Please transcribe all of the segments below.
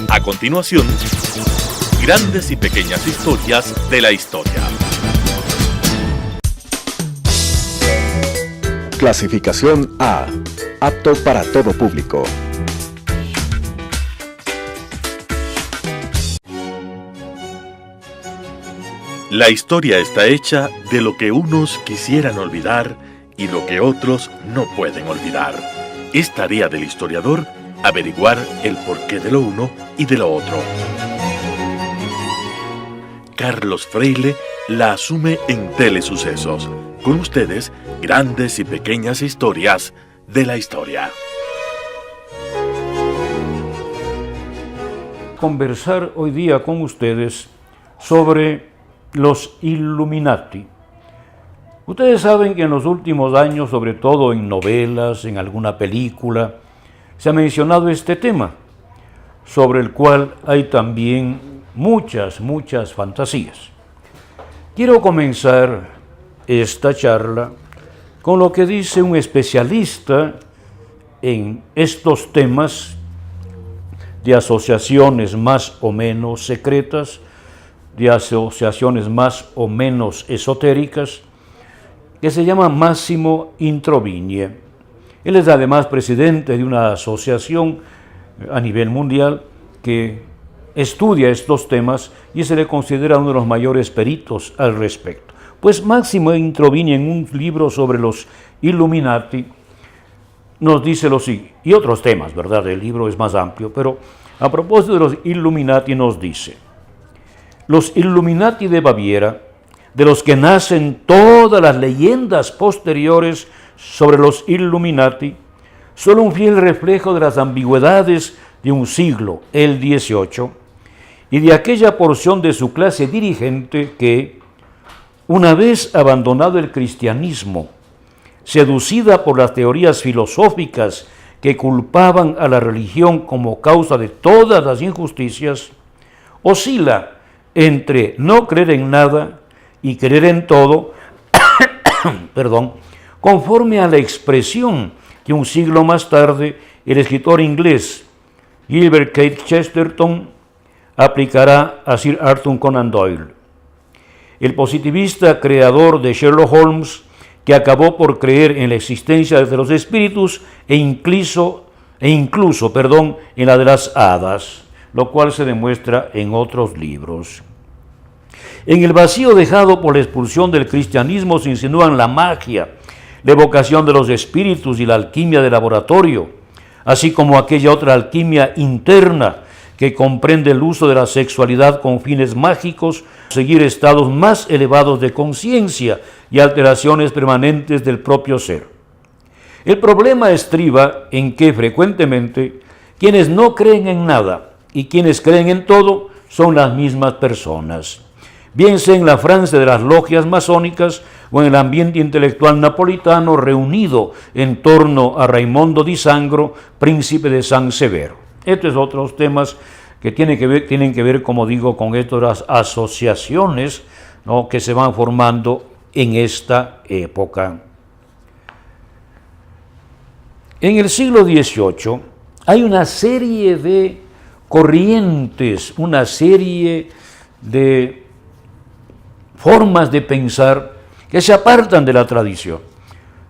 A continuación, grandes y pequeñas historias de la historia. Clasificación A. Apto para todo público. La historia está hecha de lo que unos quisieran olvidar y lo que otros no pueden olvidar. Es tarea del historiador averiguar el porqué de lo uno y de lo otro. Carlos Freile la asume en Telesucesos. Con ustedes, grandes y pequeñas historias de la historia. Conversar hoy día con ustedes sobre los Illuminati. Ustedes saben que en los últimos años, sobre todo en novelas, en alguna película, se ha mencionado este tema, sobre el cual hay también muchas fantasías. Quiero comenzar esta charla con lo que dice un especialista en estos temas de asociaciones más o menos secretas, de asociaciones más o menos esotéricas, que se llama Massimo Introvigne. Él es además presidente de una asociación a nivel mundial que estudia estos temas y se le considera uno de los mayores peritos al respecto. Pues Massimo Introvigne, en un libro sobre los Illuminati, nos dice lo siguiente, y otros temas, ¿verdad? El libro es más amplio, pero a propósito de los Illuminati nos dice: los Illuminati de Baviera, de los que nacen todas las leyendas posteriores sobre los Illuminati, son un fiel reflejo de las ambigüedades de un siglo, el XVIII, y de aquella porción de su clase dirigente que, una vez abandonado el cristianismo, seducida por las teorías filosóficas que culpaban a la religión como causa de todas las injusticias, oscila entre no creer en nada y creer en todo, conforme a la expresión que un siglo más tarde el escritor inglés Gilbert K. Chesterton aplicará a Sir Arthur Conan Doyle, el positivista creador de Sherlock Holmes, que acabó por creer en la existencia de los espíritus e incluso en la de las hadas, lo cual se demuestra en otros libros. En el vacío dejado por la expulsión del cristianismo se insinúan la magia, la evocación de los espíritus y la alquimia de laboratorio, así como aquella otra alquimia interna que comprende el uso de la sexualidad con fines mágicos, seguir estados más elevados de conciencia y alteraciones permanentes del propio ser. El problema estriba en que frecuentemente quienes no creen en nada y quienes creen en todo son las mismas personas, bien sea en la Francia de las logias masónicas o en el ambiente intelectual napolitano reunido en torno a Raimondo di Sangro, príncipe de San Severo. Estos otros temas que tienen que ver, como digo, con estas asociaciones, ¿no?, que se van formando en esta época. En el siglo XVIII hay una serie de corrientes, una serie de formas de pensar que se apartan de la tradición,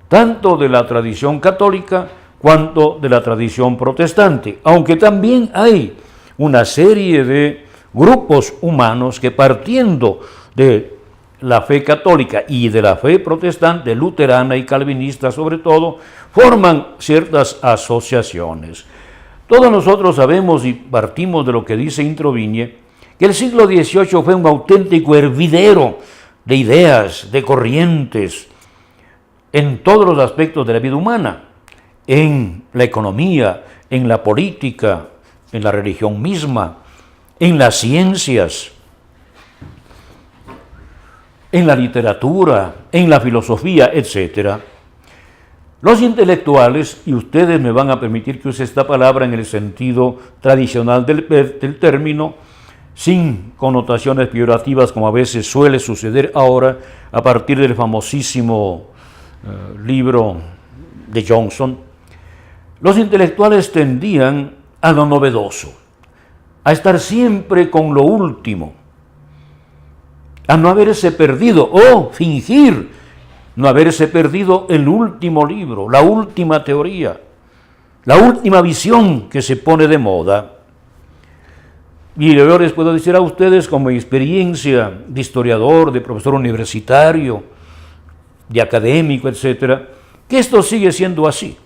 tanto de la tradición católica cuanto de la tradición protestante, aunque también hay una serie de grupos humanos que, partiendo de la fe católica y de la fe protestante, luterana y calvinista sobre todo, forman ciertas asociaciones. Todos nosotros sabemos y partimos de lo que dice Introvigne, que el siglo XVIII fue un auténtico hervidero de ideas, de corrientes, en todos los aspectos de la vida humana, en la economía, en la política, en la religión misma, en las ciencias, en la literatura, en la filosofía, etc. Los intelectuales, y ustedes me van a permitir que use esta palabra en el sentido tradicional del término, sin connotaciones peyorativas como a veces suele suceder ahora a partir del famosísimo libro de Johnson, los intelectuales tendían a lo novedoso, a estar siempre con lo último, a no haberse perdido o fingir no haberse perdido el último libro, la última teoría, la última visión que se pone de moda. Y yo les puedo decir a ustedes, como experiencia de historiador, de profesor universitario, de académico, etcétera, que esto sigue siendo así,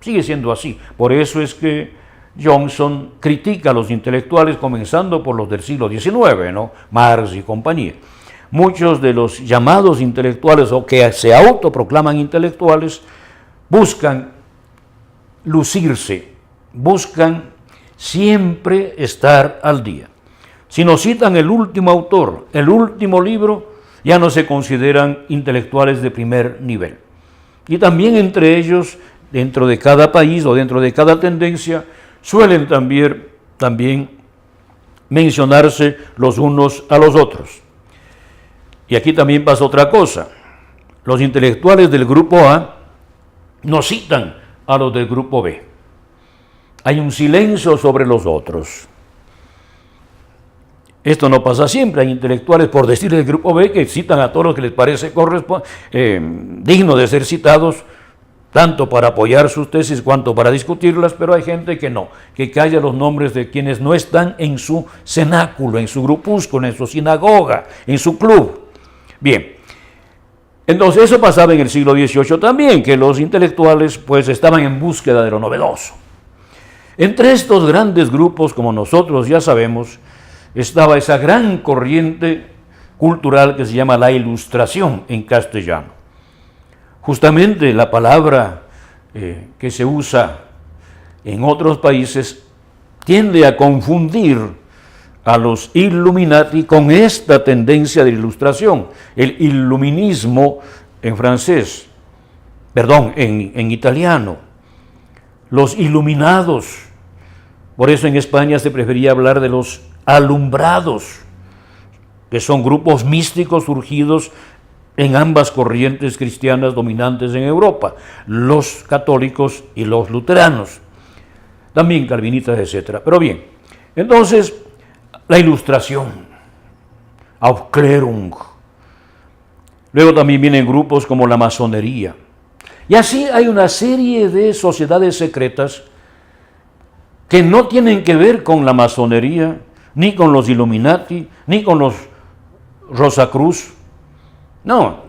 sigue siendo así. Por eso es que Johnson critica a los intelectuales, comenzando por los del siglo XIX, ¿no? Marx y compañía. Muchos de los llamados intelectuales o que se autoproclaman intelectuales buscan lucirse, buscan siempre estar al día. Si nos citan el último autor, el último libro, ya no se consideran intelectuales de primer nivel. Y también entre ellos, dentro de cada país o dentro de cada tendencia, suelen también mencionarse los unos a los otros. Y aquí también pasa otra cosa. Los intelectuales del grupo A no citan a los del grupo B. Hay un silencio sobre los otros. Esto no pasa siempre. Hay intelectuales, por decir del grupo B, que citan a todos los que les parece digno de ser citados, tanto para apoyar sus tesis cuanto para discutirlas, pero hay gente que no, que calla los nombres de quienes no están en su cenáculo, en su grupúsculo, en su sinagoga, en su club. Bien, entonces eso pasaba en el siglo XVIII también, que los intelectuales pues estaban en búsqueda de lo novedoso. Entre estos grandes grupos, como nosotros ya sabemos, estaba esa gran corriente cultural que se llama la Ilustración en castellano. Justamente la palabra que se usa en otros países tiende a confundir a los Illuminati con esta tendencia de ilustración, el iluminismo en francés, en italiano, los iluminados. Por eso en España se prefería hablar de los alumbrados, que son grupos místicos surgidos en ambas corrientes cristianas dominantes en Europa, los católicos y los luteranos, también calvinistas, etc. Pero bien, entonces, la Ilustración, Aufklärung. Luego también vienen grupos como la masonería. Y así hay una serie de sociedades secretas que no tienen que ver con la masonería, ni con los Illuminati, ni con los Rosacruz. No,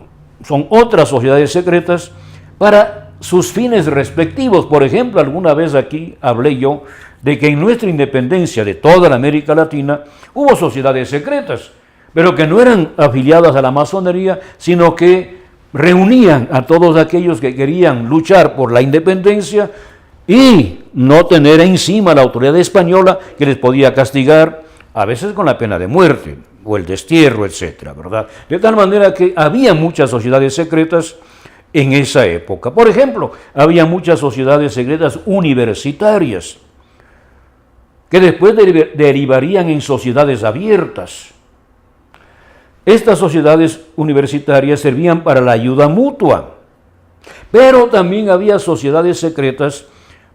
son otras sociedades secretas para sus fines respectivos. Por ejemplo, alguna vez aquí hablé yo de que en nuestra independencia de toda la América Latina hubo sociedades secretas, pero que no eran afiliadas a la masonería, sino que reunían a todos aquellos que querían luchar por la independencia y no tener encima la autoridad española que les podía castigar, a veces con la pena de muerte o el destierro, etcétera, ¿verdad? De tal manera que había muchas sociedades secretas en esa época. Por ejemplo, había muchas sociedades secretas universitarias que después derivarían en sociedades abiertas. Estas sociedades universitarias servían para la ayuda mutua, pero también había sociedades secretas,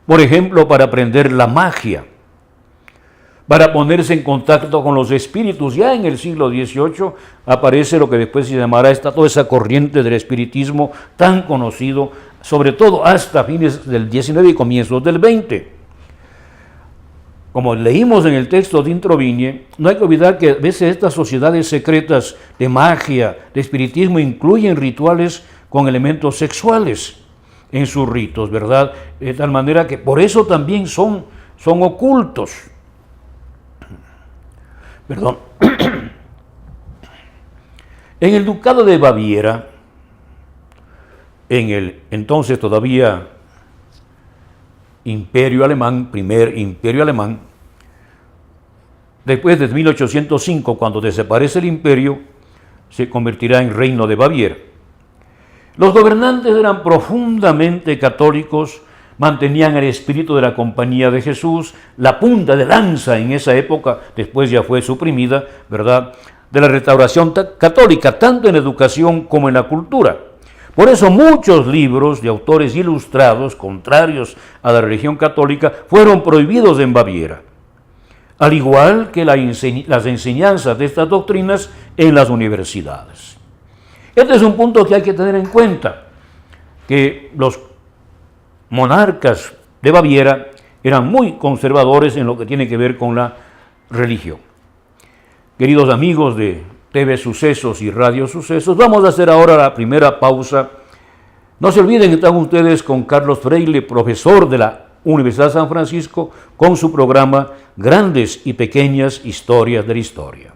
por ejemplo, para aprender la magia, para ponerse en contacto con los espíritus. Ya en el siglo XVIII aparece lo que después se llamará toda esa corriente del espiritismo tan conocido, sobre todo hasta fines del XIX y comienzos del XX. Como leímos en el texto de Introvigne, no hay que olvidar que a veces estas sociedades secretas de magia, de espiritismo, incluyen rituales con elementos sexuales en sus ritos, ¿verdad? De tal manera que por eso también son ocultos. Perdón. En el Ducado de Baviera, en el entonces todavía Imperio Alemán, primer Imperio Alemán, después de 1805, cuando desaparece el imperio, se convertirá en Reino de Baviera. Los gobernantes eran profundamente católicos, mantenían el espíritu de la Compañía de Jesús, la punta de lanza en esa época, después ya fue suprimida, ¿verdad?, de la restauración católica, tanto en educación como en la cultura. Por eso muchos libros de autores ilustrados, contrarios a la religión católica, fueron prohibidos en Baviera. al igual que las enseñanzas de estas doctrinas en las universidades. Este es un punto que hay que tener en cuenta, que los monarcas de Baviera eran muy conservadores en lo que tiene que ver con la religión. Queridos amigos de TV Sucesos y Radio Sucesos, vamos a hacer ahora la primera pausa. No se olviden que están ustedes con Carlos Freile, profesor de la Universidad de San Francisco, con su programa Grandes y Pequeñas Historias de la Historia.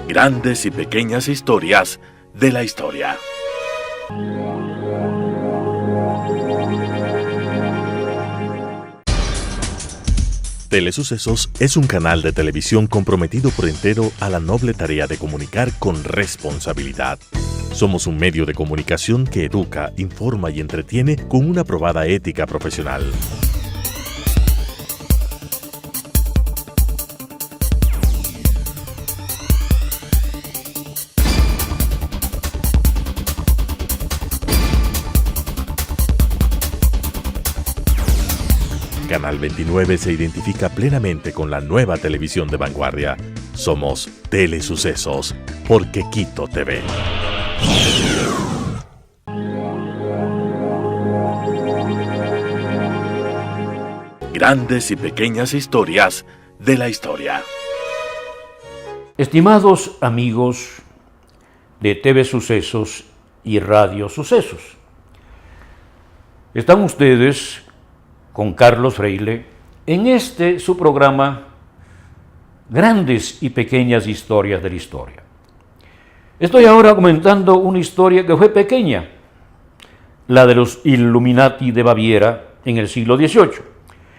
Grandes y pequeñas historias de la historia. Telesucesos es un canal de televisión comprometido por entero a la noble tarea de comunicar con responsabilidad. Somos un medio de comunicación que educa, informa y entretiene con una probada ética profesional. Canal 29 se identifica plenamente con la nueva televisión de vanguardia. Somos Telesucesos, porque Quito TV. Grandes y pequeñas historias de la historia. Estimados amigos de TV Sucesos y Radio Sucesos, están ustedes con Carlos Freile en su programa Grandes y Pequeñas Historias de la Historia. Estoy ahora comentando una historia que fue pequeña, la de los Illuminati de Baviera en el siglo XVIII,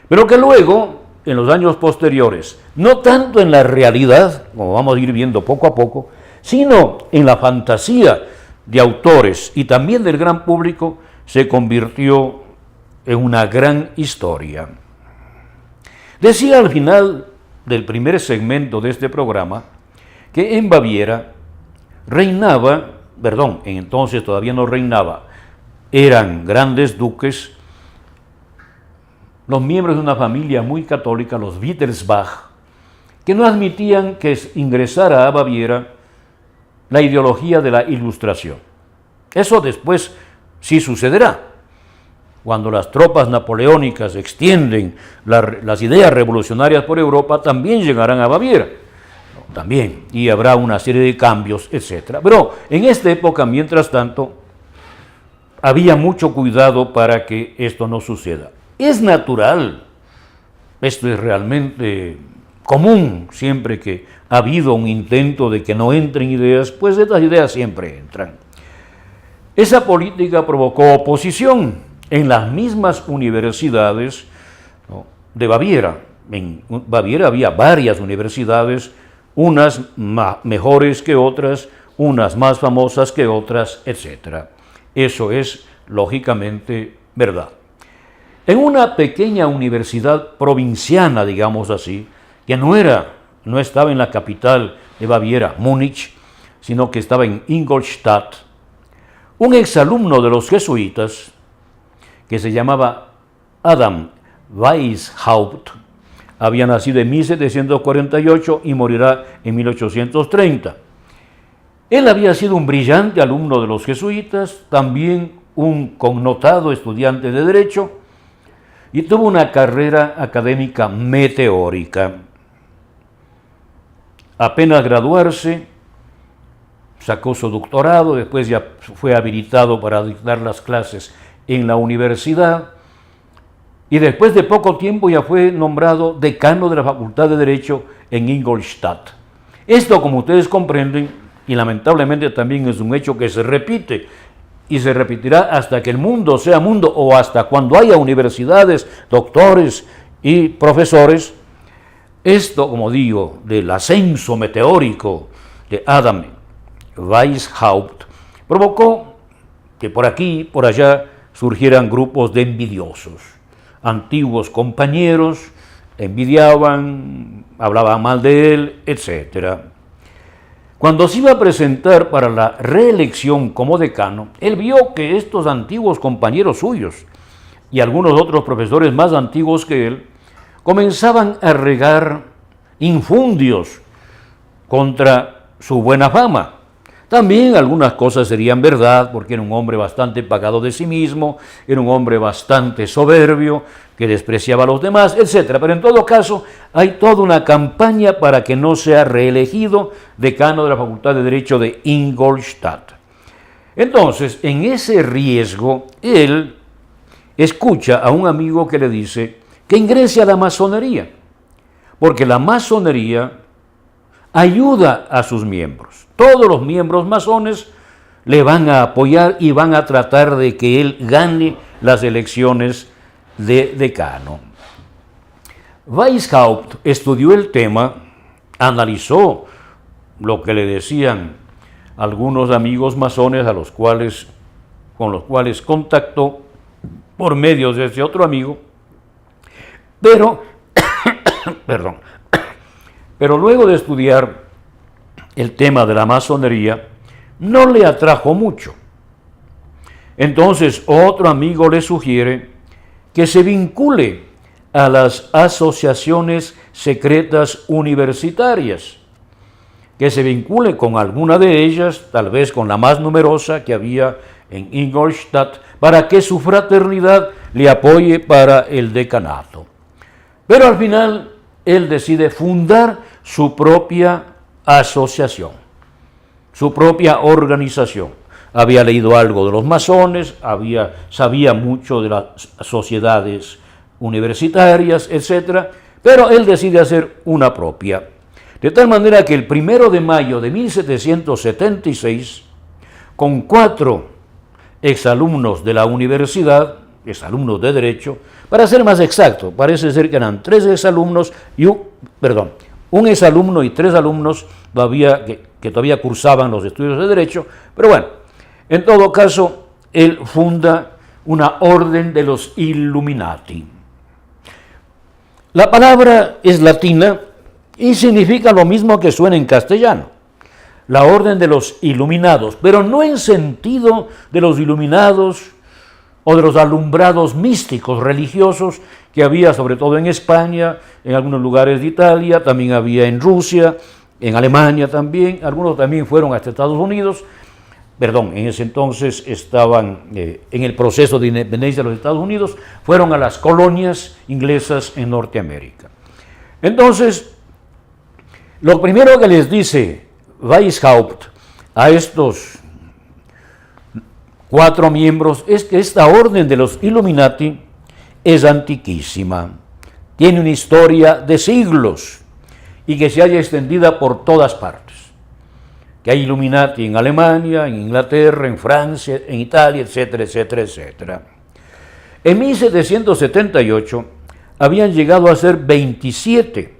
pero que luego, en los años posteriores, no tanto en la realidad, como vamos a ir viendo poco a poco, sino en la fantasía de autores y también del gran público, se convirtió en una gran historia. Decía al final del primer segmento de este programa que en Baviera entonces todavía no reinaba, eran grandes duques, los miembros de una familia muy católica, los Wittelsbach, que no admitían que ingresara a Baviera la ideología de la Ilustración. Eso después sí sucederá. Cuando las tropas napoleónicas extienden las ideas revolucionarias por Europa, también llegarán a Baviera. También, y habrá una serie de cambios, etc. Pero en esta época, mientras tanto, había mucho cuidado para que esto no suceda. Es natural, esto es realmente común, siempre que ha habido un intento de que no entren ideas, pues estas ideas siempre entran. Esa política provocó oposición en las mismas universidades de Baviera. En Baviera había varias universidades, unas mejores que otras, unas más famosas que otras, etc. Eso es, lógicamente, verdad. En una pequeña universidad provinciana, digamos así, que no estaba en la capital de Baviera, Múnich, sino que estaba en Ingolstadt, un exalumno de los jesuitas, que se llamaba Adam Weishaupt, había nacido en 1748 y morirá en 1830. Él había sido un brillante alumno de los jesuitas, también un connotado estudiante de Derecho, y tuvo una carrera académica meteórica. Apenas graduarse, sacó su doctorado, después ya fue habilitado para dictar las clases en la universidad, y después de poco tiempo ya fue nombrado decano de la Facultad de Derecho en Ingolstadt. Esto, como ustedes comprenden, y lamentablemente también es un hecho que se repite, y se repetirá hasta que el mundo sea mundo, o hasta cuando haya universidades, doctores y profesores. Esto, como digo, del ascenso meteórico de Adam Weishaupt, provocó que por aquí y por allá surgieran grupos de envidiosos. Antiguos compañeros envidiaban, hablaban mal de él, etc. Cuando se iba a presentar para la reelección como decano, él vio que estos antiguos compañeros suyos y algunos otros profesores más antiguos que él comenzaban a regar infundios contra su buena fama. También algunas cosas serían verdad, porque era un hombre bastante pagado de sí mismo, era un hombre bastante soberbio, que despreciaba a los demás, etc. Pero en todo caso, hay toda una campaña para que no sea reelegido decano de la Facultad de Derecho de Ingolstadt. Entonces, en ese riesgo, él escucha a un amigo que le dice que ingrese a la masonería, porque la masonería ayuda a sus miembros. Todos los miembros masones le van a apoyar y van a tratar de que él gane las elecciones de decano. Weishaupt estudió el tema, analizó lo que le decían algunos amigos masones con los cuales contactó por medio de ese otro amigo, pero luego de estudiar el tema de la masonería, no le atrajo mucho. Entonces otro amigo le sugiere que se vincule a las asociaciones secretas universitarias, que se vincule con alguna de ellas, tal vez con la más numerosa que había en Ingolstadt, para que su fraternidad le apoye para el decanato. Pero al final él decide fundar su propia asociación, su propia organización. Había leído algo de los masones, sabía mucho de las sociedades universitarias, etc., pero él decide hacer una propia. De tal manera que el 1 de mayo de 1776, con 4 exalumnos de la universidad, exalumnos de Derecho, para ser más exacto, parece ser que eran 3 exalumnos un exalumno y 3 alumnos que todavía cursaban los estudios de Derecho, pero bueno, en todo caso, él funda una orden de los Illuminati. La palabra es latina y significa lo mismo que suena en castellano, la orden de los iluminados, pero no en sentido de los iluminados o de los alumbrados místicos religiosos que había sobre todo en España, en algunos lugares de Italia, también había en Rusia, en Alemania también, algunos también fueron hasta Estados Unidos, en ese entonces estaban en el proceso de independencia de los Estados Unidos, fueron a las colonias inglesas en Norteamérica. Entonces, lo primero que les dice Weishaupt a estos 4 miembros es que esta orden de los Illuminati es antiquísima, tiene una historia de siglos y que se haya extendida por todas partes. Que hay Illuminati en Alemania, en Inglaterra, en Francia, en Italia, etcétera, etcétera, etcétera. En 1778 habían llegado a ser 27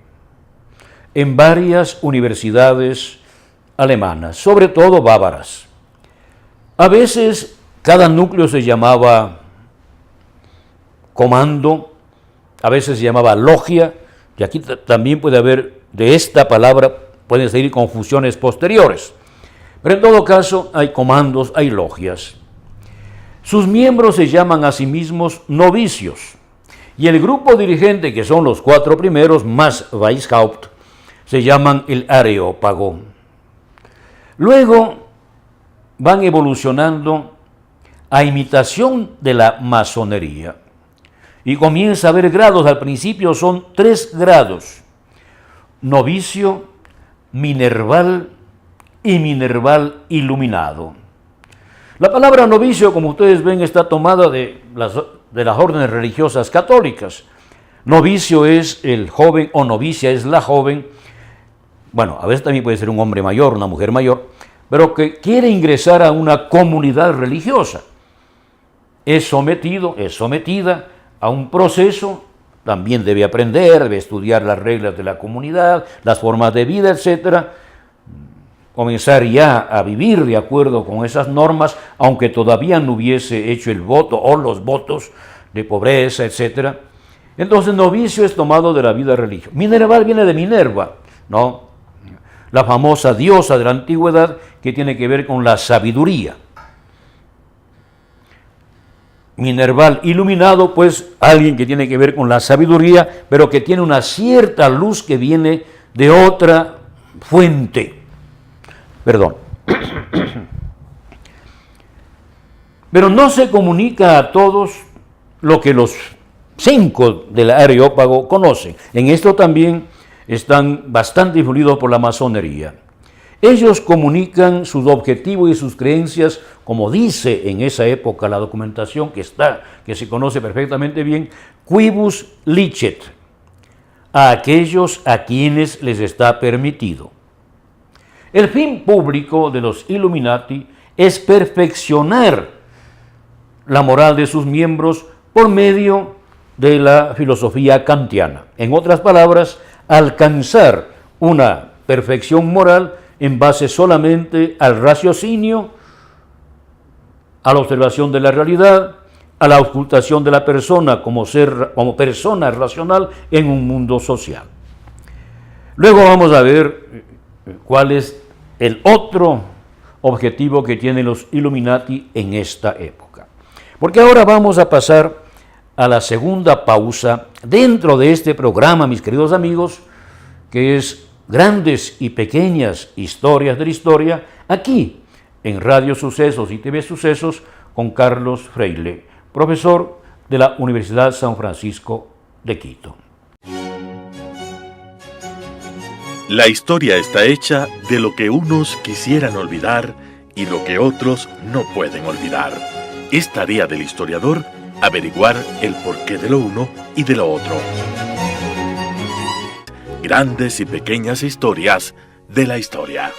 en varias universidades alemanas, sobre todo bávaras. A veces cada núcleo se llamaba comando, a veces se llamaba logia, y aquí también puede haber, de esta palabra, pueden salir confusiones posteriores. Pero en todo caso hay comandos, hay logias. Sus miembros se llaman a sí mismos novicios. Y el grupo dirigente, que son los 4 primeros, más Weishaupt, se llaman el Areópago. Luego van evolucionando a imitación de la masonería. Y comienza a haber grados. Al principio son 3 grados. Novicio, minerval y minerval iluminado. La palabra novicio, como ustedes ven, está tomada de las órdenes religiosas católicas. Novicio es el joven o novicia es la joven, bueno, a veces también puede ser un hombre mayor, una mujer mayor, pero que quiere ingresar a una comunidad religiosa. Es sometida a un proceso, también debe aprender, debe estudiar las reglas de la comunidad, las formas de vida, etcétera, comenzar ya a vivir de acuerdo con esas normas, aunque todavía no hubiese hecho el voto o los votos de pobreza, etc. Entonces, novicio es tomado de la vida religiosa. Minerval viene de Minerva, ¿no? La famosa diosa de la antigüedad que tiene que ver con la sabiduría. Minerval iluminado, pues alguien que tiene que ver con la sabiduría, pero que tiene una cierta luz que viene de otra fuente. Perdón. Pero no se comunica a todos lo que los 5 del Areópago conocen. En esto también están bastante influidos por la masonería. Ellos comunican sus objetivos y sus creencias, como dice en esa época la documentación que se conoce perfectamente bien, quibus licet, a aquellos a quienes les está permitido. El fin público de los Illuminati es perfeccionar la moral de sus miembros por medio de la filosofía kantiana. En otras palabras, alcanzar una perfección moral en base solamente al raciocinio, a la observación de la realidad, a la ocultación de la persona como persona racional en un mundo social. Luego vamos a ver cuál es el otro objetivo que tienen los Illuminati en esta época. Porque ahora vamos a pasar a la segunda pausa dentro de este programa, mis queridos amigos, que es Grandes y Pequeñas Historias de la Historia, aquí en Radio Sucesos y TV Sucesos con Carlos Freile, profesor de la Universidad San Francisco de Quito. La historia está hecha de lo que unos quisieran olvidar y lo que otros no pueden olvidar. Es tarea del historiador averiguar el porqué de lo uno y de lo otro. Grandes y pequeñas historias de la historia.